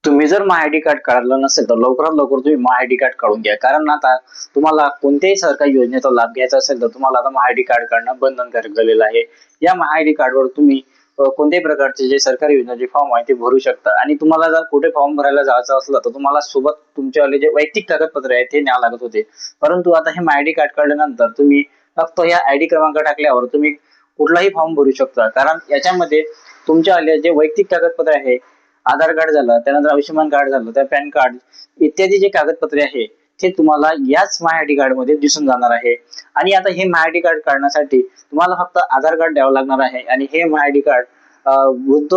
तुम्ही जर माय ID card काढलं नसेल तर लवकरात लवकर तुम्ही माय आयडी कार्ड काढून घ्या. कारण आता तुम्हाला कोणत्याही सरकारी योजनेचा लाभ घ्यायचा असेल तर तुम्हाला आता माय आयडी कार्ड काढणं बंधनकारक झालेलं आहे. या माय आयडी कार्डवर तुम्ही कोणत्याही प्रकारचे जे सरकारी योजनेचे फॉर्म आहे ते भरू शकता. आणि तुम्हाला जर कुठे फॉर्म भरायला जायचं असलं तर तुम्हाला सोबत तुमच्यावाले जे वैयक्तिक कागदपत्र आहे ते न्यावं लागत होते. परंतु आता हे माय आयडी कार्ड काढल्यानंतर तुम्ही फक्त या आयडी क्रमांक टाकल्यावर तुम्ही कुठलाही फॉर्म भरू शकता. कारण याच्यामध्ये तुमच्यावाले जे वैयक्तिक कागदपत्र आहे, आधार कार्ड झालं, त्यानंतर आयुष्यमान कार्ड झालं, त्या पॅन कार्ड इत्यादी जे कागदपत्रे आहे ते तुम्हाला याच माय आयडी कार्ड मध्ये दिसून जाणार आहे. आणि आता हे माय आयडी कार्ड काढण्यासाठी तुम्हाला फक्त आधार कार्ड द्यावं लागणार आहे. आणि हे माय आयडी कार्ड वृद्ध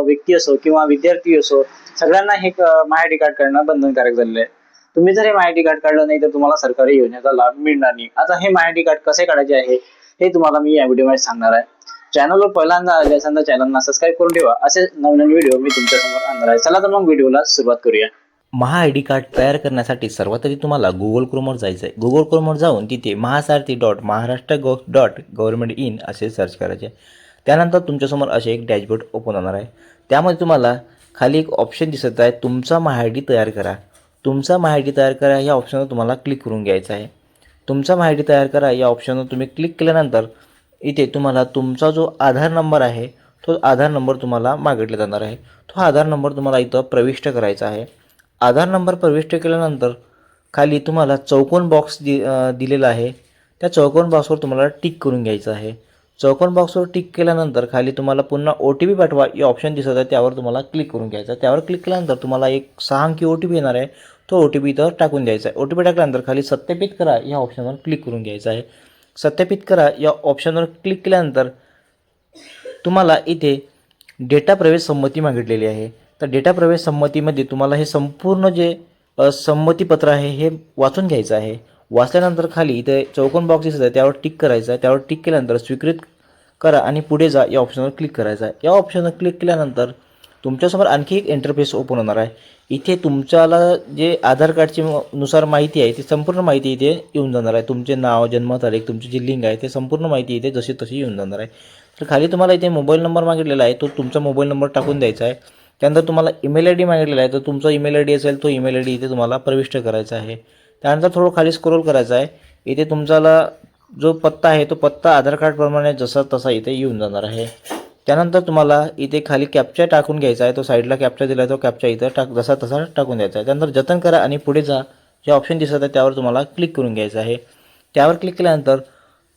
व्यक्ती असो किंवा विद्यार्थी असो, सगळ्यांना हे माय आयडी कार्ड काढणं बंधनकारक झालेलं आहे. तुम्ही जर हे माय आयडी कार्ड काढलं नाही तर तुम्हाला सरकारी योजनेचा लाभ मिळणार नाही. आता हे माय आयडी कार्ड कसे काढायचे आहे हे तुम्हाला मी या व्हिडिओ मध्ये सांगणार आहे. चॅनलवर पहिल्यांदा आले असेल तर चॅनलला सबस्क्राईब करून ठेवा. असे नवीन व्हिडिओ मी तुमच्या समोर आणणार आहे. चला तर मग व्हिडिओला सुरुवात करूया. महा आय डी कार्ड तयार करण्यासाठी सर्वात आधी तुम्हाला गुगल क्रोमवर जायचं आहे. गुगल क्रोमवर जाऊन तिथे mahasaarathi.maharashtra.gov.in असे सर्च करायचे. त्यानंतर तुमच्यासमोर असे एक डॅशबोर्ड ओपन होणार आहे. त्यामध्ये तुम्हाला खाली एक ऑप्शन दिसत आहे, तुमचा माय आय डी तयार करा. तुमचा माय आय डी तयार करा या ऑप्शनवर तुम्हाला क्लिक करून घ्यायचं आहे. तुमचा माय आय डी तयार करा या ऑप्शनवर तुम्ही क्लिक केल्यानंतर इथे तुम्हाला तुमचा जो आधार नंबर आहे तो आधार नंबर तुम्हाला मागितला जाणार आहे. तो आधार नंबर तुम्हाला इथं प्रविष्ट करायचा आहे. आधार नंबर प्रविष्ट केल्यानंतर खाली तुम्हाला चौकोन बॉक्स दिलेला आहे. त्या चौकोन बॉक्सवर तुम्हाला टिक करून घ्यायचं आहे. चौकोन बॉक्सवर टिक केल्यानंतर खाली तुम्हाला पुन्हा OTP पाठवा हे ऑप्शन दिसत आहे, त्यावर तुम्हाला क्लिक करून घ्यायचं आहे. त्यावर क्लिक केल्यानंतर तुम्हाला एक 6 अंकी OTP येणार आहे. तो OTP इथं टाकून द्यायचा आहे. OTP टाकल्यानंतर खाली सत्यापित करा या ऑप्शनवर क्लिक करून घ्यायचं आहे. सत्यापित करा या ऑप्शनवर क्लिक केल्यानंतर तुम्हाला इथे डेटा प्रवेश संमती मागितलेली आहे. तर डेटा प्रवेश संमतीमध्ये तुम्हाला हे संपूर्ण जे संमतीपत्र आहे हे वाचून घ्यायचं आहे. वाचल्यानंतर खाली इथे चौकोन बॉक्स दिसत आहे त्यावर टिक करायचं आहे. त्यावर टिक केल्यानंतर स्वीकृत करा आणि पुढे जा या ऑप्शनवर क्लिक करायचं आहे. या ऑप्शनवर क्लिक केल्यानंतर तुमच्यासमोर आणखी एक इंटरफेस ओपन होणार आहे. इथे तुमच्याला जे आधार कार्डची नुसार माहिती आहे ती संपूर्ण माहिती इथे येऊन जाणार आहे. तुमचे नाव, जन्मतारीख, तुमची जी लिंक आहे ते संपूर्ण माहिती इथे जशी तशी येऊन जाणार आहे. तर खाली तुम्हाला इथे मोबाईल नंबर मागितलेला आहे, तो तुमचा मोबाईल नंबर टाकून द्यायचा आहे. त्यानंतर तुम्हाला ईमेल आय डी मागितलेला आहे, तर तुमचा ईमेल आय डी असेल तो ईमेल आय डी इथे तुम्हाला प्रविष्ट करायचा आहे. त्यानंतर थोडं खाली स्क्रोल करायचं आहे. इथे तुमचाला जो पत्ता आहे तो पत्ता आधार कार्डप्रमाणे जसा तसा इथे येऊन जाणार आहे. त्यानंतर तुम्हाला इथे खाली कॅप्चा टाकून घ्यायचा आहे. तो साईडला कॅप्चा दिला आहे, तो कॅप्चा इथं जसा तसा टाकून द्यायचा आहे. त्यानंतर जतन करा आणि पुढे जा जे ऑप्शन दिसत आहे त्यावर तुम्हाला क्लिक करून घ्यायचं आहे. त्यावर क्लिक केल्यानंतर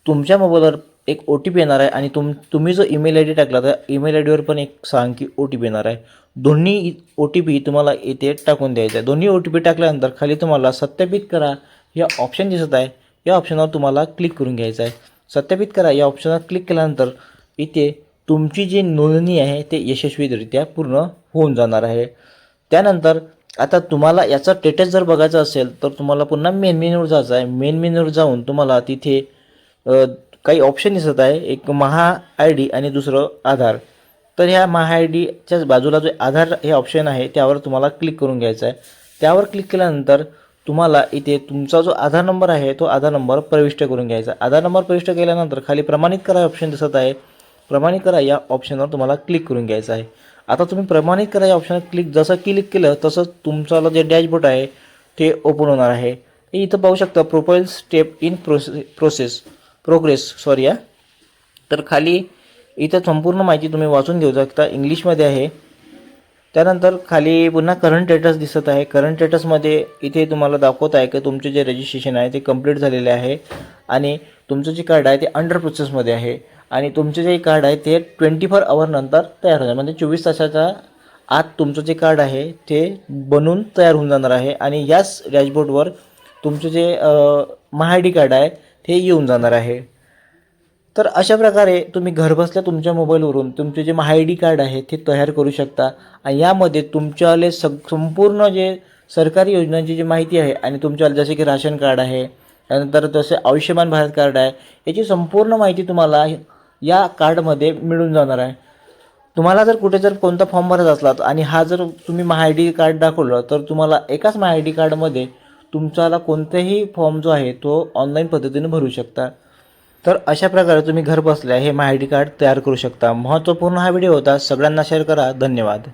तुमच्या मोबाईलवर एक OTP येणार आहे आणि तुम्ही जो ईमेल आय डी टाकला तर ईमेल आय डीवर पण एक 6 अंकी OTP येणार आहे. दोन्ही OTP तुम्हाला इथे टाकून द्यायचं आहे. दोन्ही OTP टाकल्यानंतर खाली तुम्हाला सत्यापित करा या ऑप्शन दिसत आहे, या ऑप्शनवर तुम्हाला क्लिक करून घ्यायचं आहे. सत्यापित करा या ऑप्शनवर क्लिक केल्यानंतर इथे तुमची जी नोंदणी आहे ते यशस्वीरित्या पूर्ण होऊन जाणार आहे. त्यानंतर आता तुम्हाला याचा स्टेटस जर बघायचा असेल तर तुम्हाला पुन्हा मेन मेनूवर जायचं आहे. मेन मेनूवर जाऊन तुम्हाला तिथे काही ऑप्शन दिसत आहे, एक महा आय डी आणि दुसरं आधार. तर ह्या महा आय डीच्याच बाजूला जो आधार हे ऑप्शन आहे त्यावर तुम्हाला क्लिक करून घ्यायचं आहे. त्यावर क्लिक केल्यानंतर तुम्हाला इथे तुमचा जो आधार नंबर आहे तो आधार नंबर प्रविष्ट करून घ्यायचा. आधार नंबर प्रविष्ट केल्यानंतर खाली प्रमाणित करा ऑप्शन दिसत आहे. प्रमाणित करा या ऑप्शनवर तुम्हाला क्लिक करून घ्यायचं आहे. आता तुम्ही प्रमाणित करा या ऑप्शनवर जसं क्लिक केलं तसं तुमचं जे डॅशबोर्ड आहे ते ओपन होणार आहे. इथं पाहू शकता प्रोफाईल स्टेप इन प्रोग्रेस. तर खाली इथं संपूर्ण माहिती तुम्ही वाचून घेऊ शकता, इंग्लिशमध्ये आहे. त्यानंतर खाली पुन्हा करंट स्टेटस दिसत आहे. करंट स्टेटसमध्ये इथे तुम्हाला दाखवत आहे की तुमचे जे रजिस्ट्रेशन आहे ते कंप्लीट झालेले आहे आणि तुमचं जे कार्ड आहे ते अंडर प्रोसेसमध्ये आहे. आणि तुमचे जे कार्ड आहे ते 24 आवर नंतर तयार होणार, म्हणजे 24 तासाच्या आत तुमचं जे कार्ड आहे ते बनून तयार होऊन जाणार आहे. आणि याच डॅशबोर्डवर तुमचं जे माय आय डी कार्ड आहे ते येऊन जाणार आहे. तर अशा प्रकारे तुम्ही घरबसल्या तुमच्या मोबाईलवरून तुमचे जे माय आय डी कार्ड आहे ते तयार करू शकता. आणि यामध्ये तुमच्यावाले संपूर्ण जे सरकारी योजनांची जी माहिती आहे आणि तुमच्यावाले जसे की राशन कार्ड आहे, त्यानंतर तसे आयुष्यमान भारत कार्ड आहे, याची संपूर्ण माहिती तुम्हाला या कार्डमध्ये मिळून जाणार आहे. तुम्हाला जर कुठे जर कोणता फॉर्म भरायचा असला आणि हा जर तुम्ही माय आय डी कार्ड दाखवलं तर तुम्हाला एकाच माय आय डी कार्डमध्ये तुमच्याला कोणताही फॉर्म जो आहे तो ऑनलाईन पद्धतीने भरू शकता. तर अशा प्रकारे तुम्ही घर बसल्या hey my I D card तयार करू शकता. महत्त्वपूर्ण हा व्हिडिओ होता. सगळ्यांना शेअर करा. धन्यवाद.